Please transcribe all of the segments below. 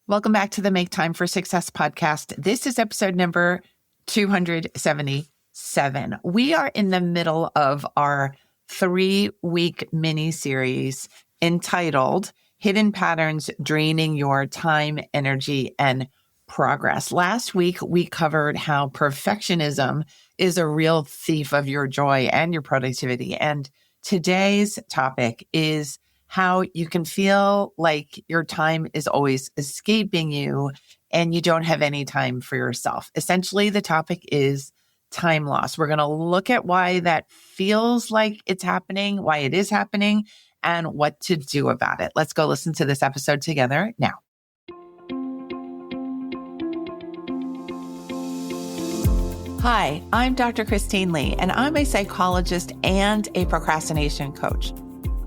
Welcome back to the Make Time for Success podcast. This is episode number 277. We are in the middle of our 3-week mini-series entitled Hidden Patterns Draining Your Time, Energy, and Progress. Last week, we covered how perfectionism is a real thief of your joy and your productivity. And today's topic is how you can feel like your time is always escaping you and you don't have any time for yourself. Essentially, the topic is time loss. We're going to look at why that feels like it's happening, why it is happening, and what to do about it. Let's go listen to this episode together now. Hi, I'm Dr. Christine Lee, and I'm a psychologist and a procrastination coach.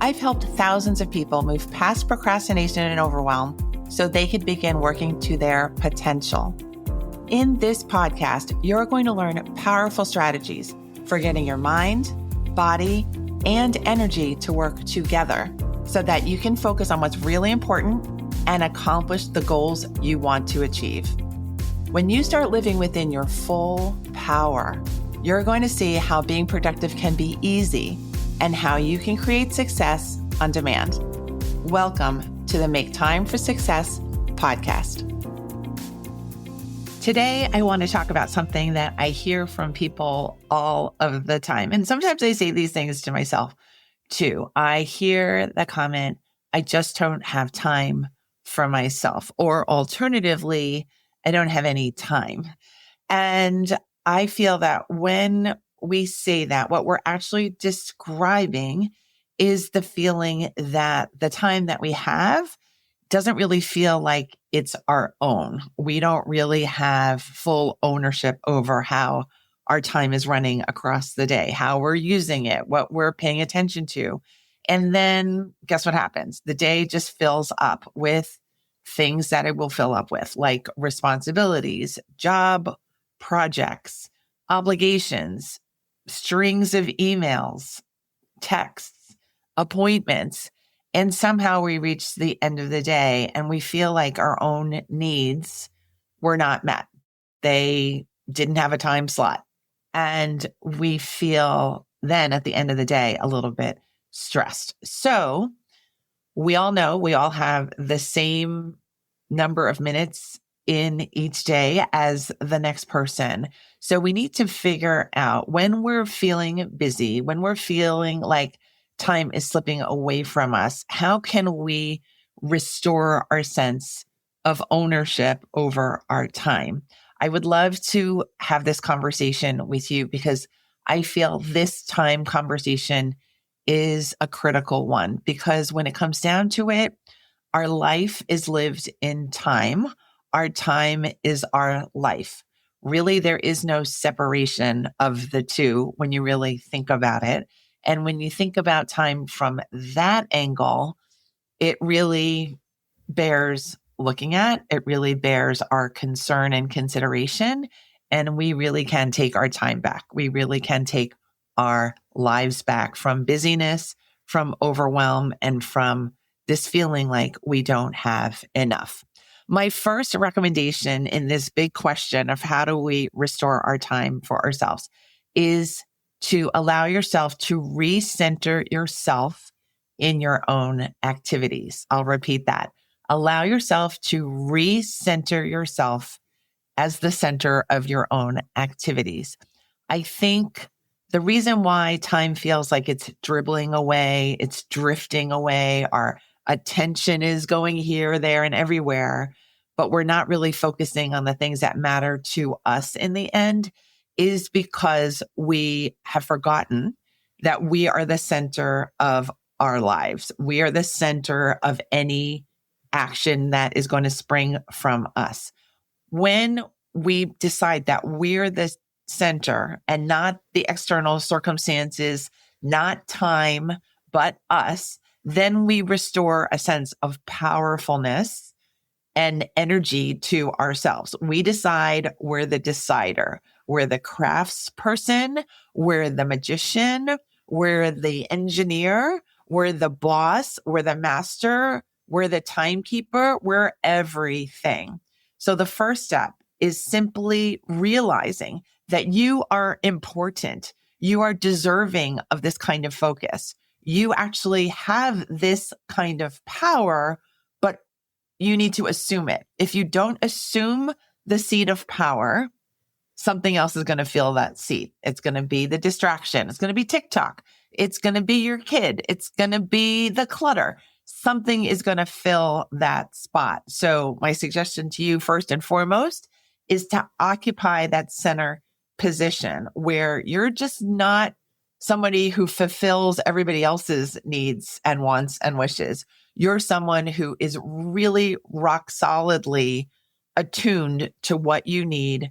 I've helped thousands of people move past procrastination and overwhelm so they could begin working to their potential. In this podcast, you're going to learn powerful strategies for getting your mind, body, and energy to work together so that you can focus on what's really important and accomplish the goals you want to achieve. When you start living within your full power, you're going to see how being productive can be easy and how you can create success on demand. Welcome to the Make Time for Success podcast. Today, I want to talk about something that I hear from people all of the time. And sometimes I say these things to myself too. I hear the comment, I just don't have time for myself. Or alternatively, I don't have any time. And I feel that when we say that, what we're actually describing is the feeling that the time that we have doesn't really feel like it's our own. We don't really have full ownership over how our time is running across the day, how we're using it, what we're paying attention to. And then guess what happens? The day just fills up with things that it will fill up with, like responsibilities, job, projects, obligations, strings of emails, texts, appointments, and somehow we reach the end of the day and we feel like our own needs were not met. They didn't have a time slot. And we feel then at the end of the day a little bit stressed. So we all know we all have the same number of minutes in each day as the next person. So we need to figure out when we're feeling busy, when we're feeling like time is slipping away from us, how can we restore our sense of ownership over our time? I would love to have this conversation with you because I feel this time conversation is a critical one, because when it comes down to it, our life is lived in time. Our time is our life. Really, there is no separation of the two when you really think about it. And when you think about time from that angle, it really bears looking at. It really bears our concern and consideration. And we really can take our time back. We really can take our lives back from busyness, from overwhelm, and from this feeling like we don't have enough. My first recommendation in this big question of how do we restore our time for ourselves is to allow yourself to recenter yourself in your own activities. I'll repeat that. Allow yourself to recenter yourself as the center of your own activities. I think the reason why time feels like it's dribbling away, it's drifting away, our attention is going here, there, and everywhere, but we're not really focusing on the things that matter to us in the end, is because we have forgotten that we are the center of our lives. We are the center of any action that is going to spring from us. When we decide that we're the center and not the external circumstances, not time, but us, then we restore a sense of powerfulness and energy to ourselves. We decide we're the decider. We're the craftsperson. We're the magician. We're the engineer. We're the boss. We're the master. We're the timekeeper. We're everything. So the first step is simply realizing that you are important. You are deserving of this kind of focus. You actually have this kind of power, but you need to assume it. If you don't assume the seat of power, something else is going to fill that seat. It's going to be the distraction. It's going to be TikTok. It's going to be your kid. It's going to be the clutter. Something is going to fill that spot. So my suggestion to you, first and foremost, is to occupy that center position where you're just not somebody who fulfills everybody else's needs and wants and wishes. You're someone who is really rock solidly attuned to what you need,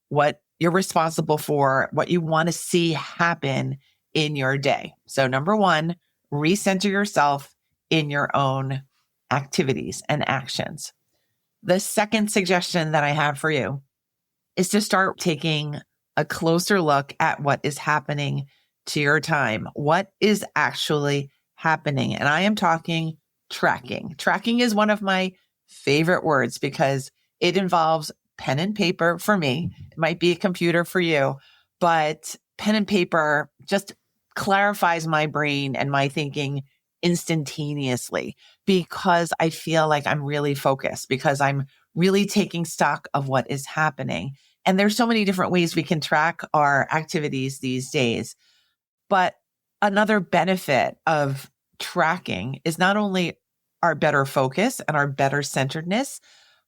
what you're responsible for, what you want to see happen in your day. So number one, recenter yourself in your own activities and actions. The second suggestion that I have for you is to start taking a closer look at what is happening to your time. What is actually happening? And I am talking tracking. Tracking is one of my favorite words because it involves pen and paper for me. It might be a computer for you, but pen and paper just clarifies my brain and my thinking instantaneously because I feel like I'm really focused, because I'm really taking stock of what is happening. And there's so many different ways we can track our activities these days. But another benefit of tracking is not only our better focus and our better centeredness,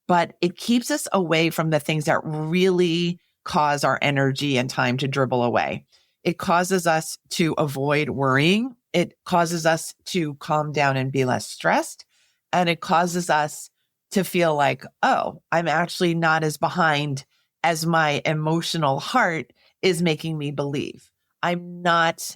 but it keeps us away from the things that really cause our energy and time to dribble away. It causes us to avoid worrying. It causes us to calm down and be less stressed. And it causes us to feel like, oh, I'm actually not as behind as my emotional heart is making me believe. I'm not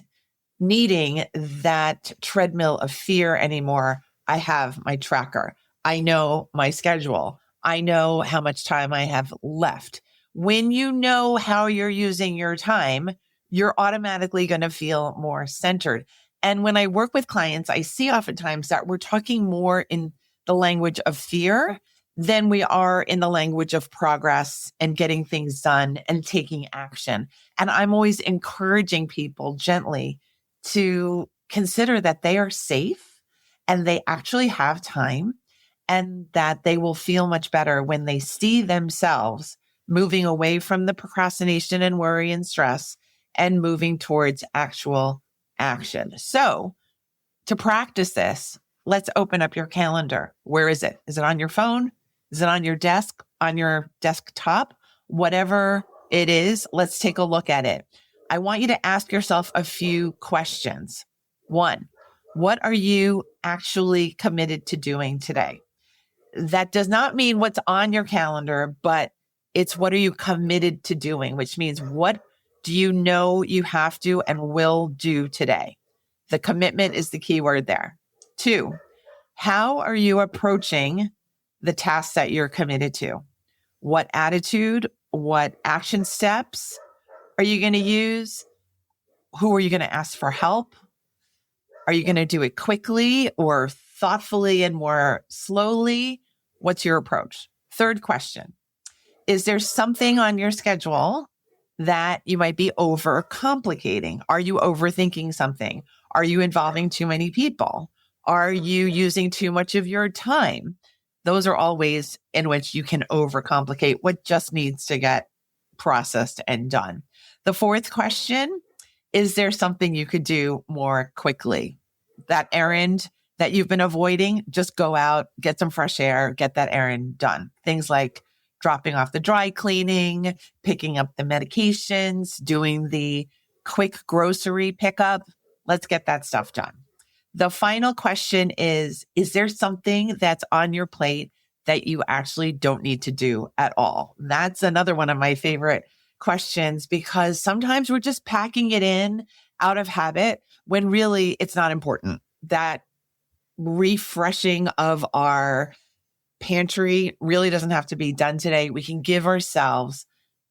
needing that treadmill of fear anymore. I have my tracker. I know my schedule. I know how much time I have left. When you know how you're using your time, you're automatically going to feel more centered. And when I work with clients, I see oftentimes that we're talking more in the language of fear than we are in the language of progress and getting things done and taking action. And I'm always encouraging people gently to consider that they are safe and they actually have time, and that they will feel much better when they see themselves moving away from the procrastination and worry and stress and moving towards actual action. So to practice this, let's open up your calendar. Where is it? Is it on your phone? Is it on your desk, on your desktop? Whatever it is, let's take a look at it. I want you to ask yourself a few questions. One, what are you actually committed to doing today? That does not mean what's on your calendar, but it's what are you committed to doing, which means what do you know you have to and will do today? The commitment is the key word there. Two, how are you approaching the tasks that you're committed to? What attitude, what action steps are you going to use? Who are you going to ask for help? Are you going to do it quickly or thoughtfully and more slowly? What's your approach? Third question, is there something on your schedule that you might be overcomplicating? Are you overthinking something? Are you involving too many people? Are you using too much of your time? Those are all ways in which you can overcomplicate what just needs to get processed and done. The fourth question, is there something you could do more quickly? That errand that you've been avoiding, just go out, get some fresh air, get that errand done. Things like dropping off the dry cleaning, picking up the medications, doing the quick grocery pickup. Let's get that stuff done. The final question is there something that's on your plate that you actually don't need to do at all? That's another one of my favorite questions, because sometimes we're just packing it in out of habit when really it's not important. That refreshing of our pantry really doesn't have to be done today. We can give ourselves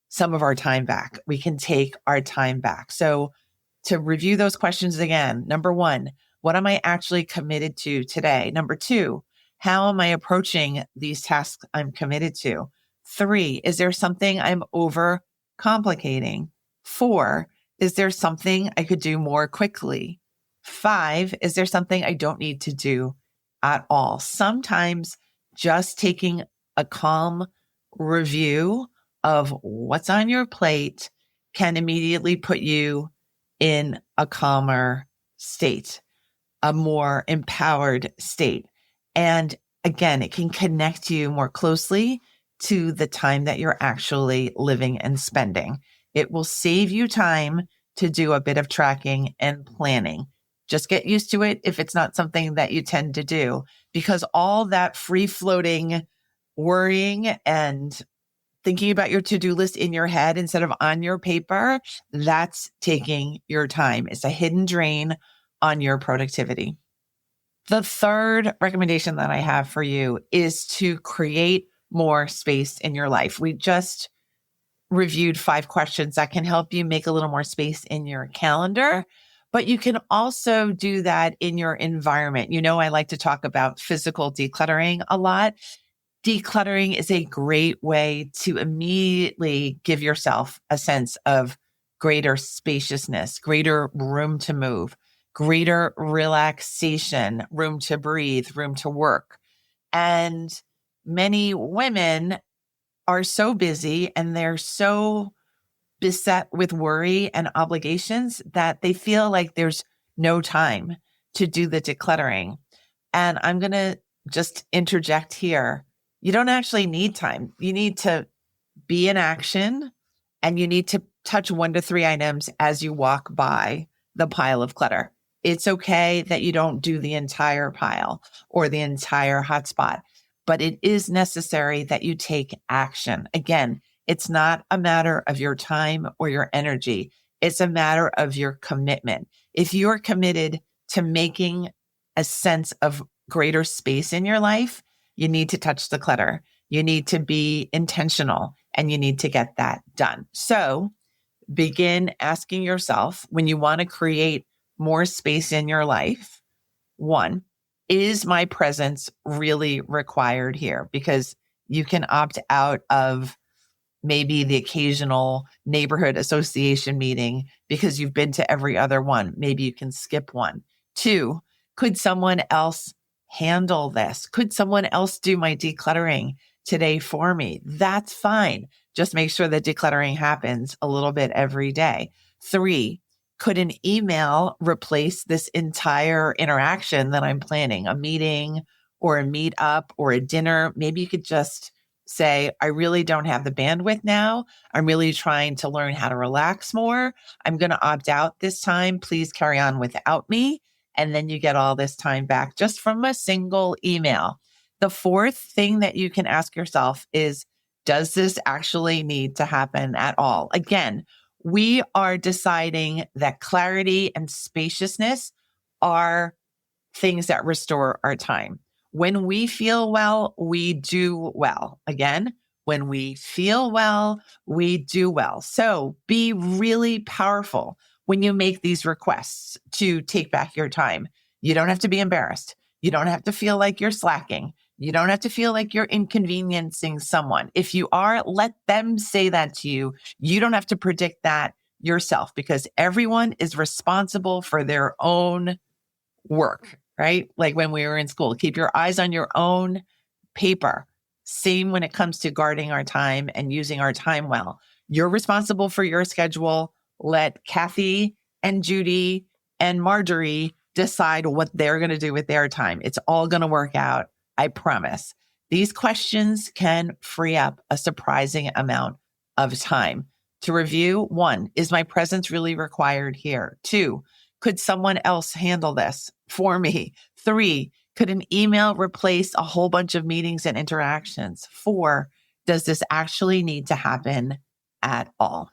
some of our time back. We can take our time back. So to review those questions again, number one, what am I actually committed to today? Number two, How am I approaching these tasks I'm committed to? 3, is there something I'm over complicating? 4, is there something I could do more quickly? 5, is there something I don't need to do at all? Sometimes just taking a calm review of what's on your plate can immediately put you in a calmer state, a more empowered state. And again, it can connect you more closely to the time that you're actually living and spending. It will save you time to do a bit of tracking and planning. Just get used to it if it's not something that you tend to do, because all that free floating worrying and thinking about your to-do list in your head instead of on your paper, that's taking your time. It's a hidden drain on your productivity. The third recommendation that I have for you is to create more space in your life. We just reviewed 5 questions that can help you make a little more space in your calendar, but you can also do that in your environment. You know, I like to talk about physical decluttering a lot. Decluttering is a great way to immediately give yourself a sense of greater spaciousness, greater room to move, greater relaxation, room to breathe, room to work. And many women are so busy and they're so beset with worry and obligations that they feel like there's no time to do the decluttering. And I'm going to just interject here. You don't actually need time. You need to be in action and you need to touch 1 to 3 items as you walk by the pile of clutter. It's okay that you don't do the entire pile or the entire hotspot, but it is necessary that you take action. Again, it's not a matter of your time or your energy. It's a matter of your commitment. If you're committed to making a sense of greater space in your life, you need to touch the clutter. You need to be intentional and you need to get that done. So begin asking yourself, when you want to create more space in your life, 1, is my presence really required here? Because you can opt out of maybe the occasional neighborhood association meeting because you've been to every other one. Maybe you can skip one. 2, could someone else handle this? Could someone else do my decluttering today for me? That's fine. Just make sure that decluttering happens a little bit every day. 3, could an email replace this entire interaction that I'm planning, a meeting or a meetup or a dinner? Maybe you could just say, I really don't have the bandwidth now. I'm really trying to learn how to relax more. I'm going to opt out this time. Please carry on without me. And then you get all this time back just from a single email. The 4th thing that you can ask yourself is, does this actually need to happen at all? Again, we are deciding that clarity and spaciousness are things that restore our time. When we feel well, we do well. Again, when we feel well, we do well. So be really powerful when you make these requests to take back your time. You don't have to be embarrassed. You don't have to feel like you're slacking. You don't have to feel like you're inconveniencing someone. If you are, let them say that to you. You don't have to predict that yourself, because everyone is responsible for their own work, right? Like when we were in school, keep your eyes on your own paper. Same when it comes to guarding our time and using our time well. You're responsible for your schedule. Let Kathy and Judy and Marjorie decide what they're going to do with their time. It's all going to work out. I promise. These questions can free up a surprising amount of time. To review, 1, is my presence really required here? 2, could someone else handle this for me? 3, could an email replace a whole bunch of meetings and interactions? 4, does this actually need to happen at all?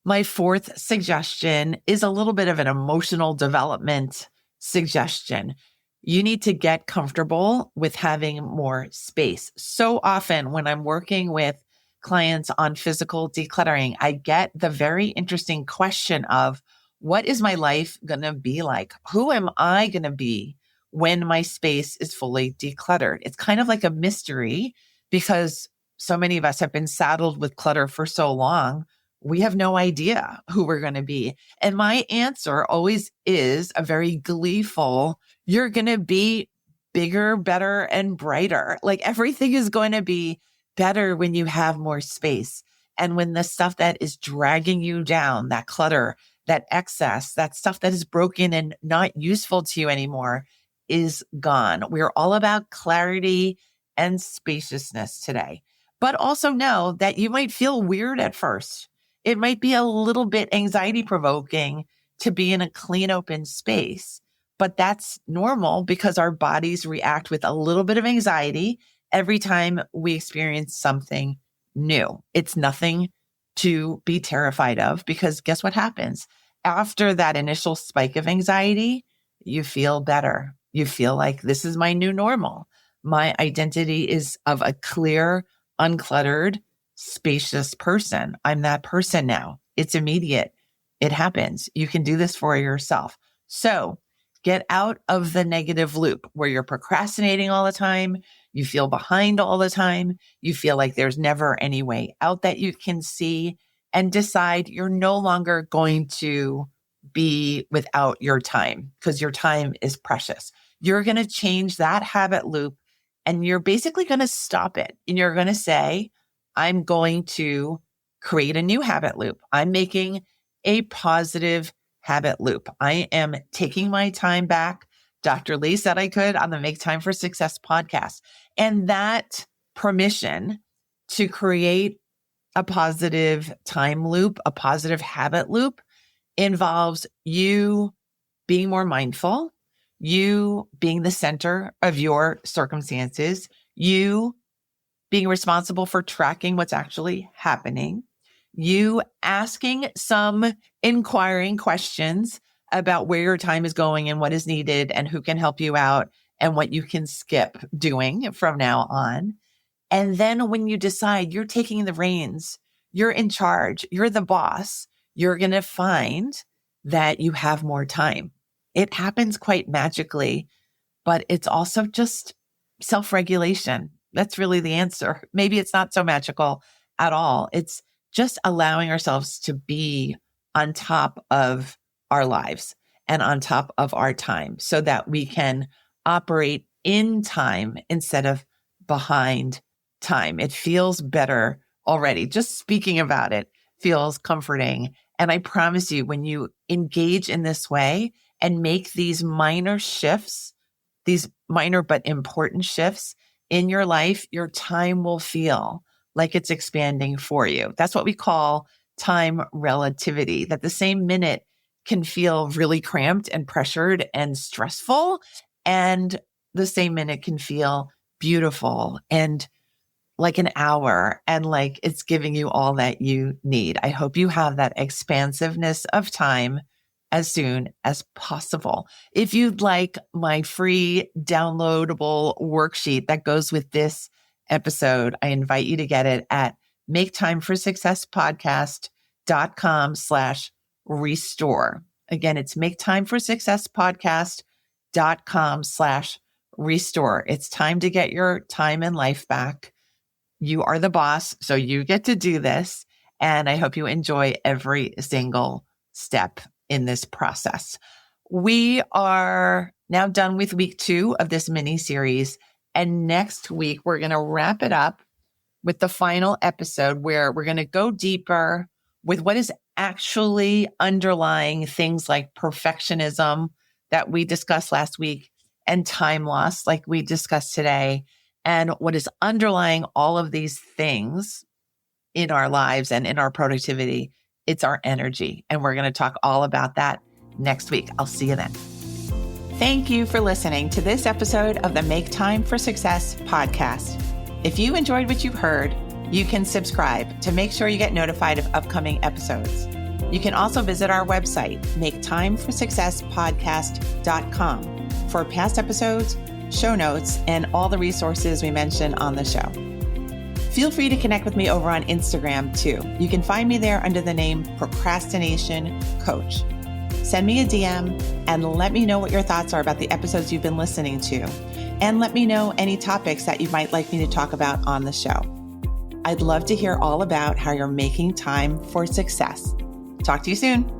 My 4th suggestion is a little bit of an emotional development suggestion. You need to get comfortable with having more space. So often when I'm working with clients on physical decluttering, I get the very interesting question of, what is my life going to be like? Who am I going to be when my space is fully decluttered. It's kind of like a mystery because so many of us have been saddled with clutter for so long. We have no idea who we're going to be. And my answer always is a very gleeful, you're going to be bigger, better, and brighter. Like everything is going to be better when you have more space. And when the stuff that is dragging you down, that clutter, that excess, that stuff that is broken and not useful to you anymore is gone. We're all about clarity and spaciousness today. But also know that you might feel weird at first. It might be a little bit anxiety provoking to be in a clean, open space, but that's normal because our bodies react with a little bit of anxiety every time we experience something new. It's nothing to be terrified of because guess what happens? After that initial spike of anxiety, you feel better. You feel like this is my new normal. My identity is of a clear, uncluttered, spacious person. I'm that person now. It's immediate. It happens. You can do this for yourself. So get out of the negative loop where you're procrastinating all the time. You feel behind all the time. You feel like there's never any way out that you can see, and decide you're no longer going to be without your time because your time is precious. You're going to change that habit loop and you're basically going to stop it. And you're going to say, I'm going to create a new habit loop. I'm making a positive habit loop. I am taking my time back. Dr. Lee said I could on the Make Time for Success podcast. And that permission to create a positive time loop, a positive habit loop, involves you being more mindful, you being the center of your circumstances, you being responsible for tracking what's actually happening, you asking some inquiring questions about where your time is going and what is needed and who can help you out and what you can skip doing from now on. And then when you decide you're taking the reins, you're in charge, you're the boss, you're going to find that you have more time. It happens quite magically, but it's also just self-regulation. That's really the answer. Maybe it's not so magical at all. It's just allowing ourselves to be on top of our lives and on top of our time so that we can operate in time instead of behind time. It feels better already. Just speaking about it feels comforting. And I promise you, when you engage in this way and make these minor shifts, these minor but important shifts in your life, your time will feel like it's expanding for you. That's what we call time relativity, that the same minute can feel really cramped and pressured and stressful, and the same minute can feel beautiful and like an hour and like it's giving you all that you need. I hope you have that expansiveness of time as soon as possible. If you'd like my free downloadable worksheet that goes with this episode, I invite you to get it at maketimeforsuccesspodcast.com/restore. Again, it's maketimeforsuccesspodcast.com/restore. It's time to get your time and life back. You are the boss, so you get to do this. And I hope you enjoy every single step in this process. We are now done with week 2 of this mini series. And next week, we're going to wrap it up with the final episode where we're going to go deeper with what is actually underlying things like perfectionism that we discussed last week and time loss like we discussed today. And what is underlying all of these things in our lives and in our productivity, it's our energy. And we're going to talk all about that next week. I'll see you then. Thank you for listening to this episode of the Make Time for Success podcast. If you enjoyed what you've heard, you can subscribe to make sure you get notified of upcoming episodes. You can also visit our website, maketimeforsuccesspodcast.com, for past episodes, show notes, and all the resources we mention on the show. Feel free to connect with me over on Instagram too. You can find me there under the name Procrastination Coach. send me a DM and let me know what your thoughts are about the episodes you've been listening to. And let me know any topics that you might like me to talk about on the show. I'd love to hear all about how you're making time for success. Talk to you soon.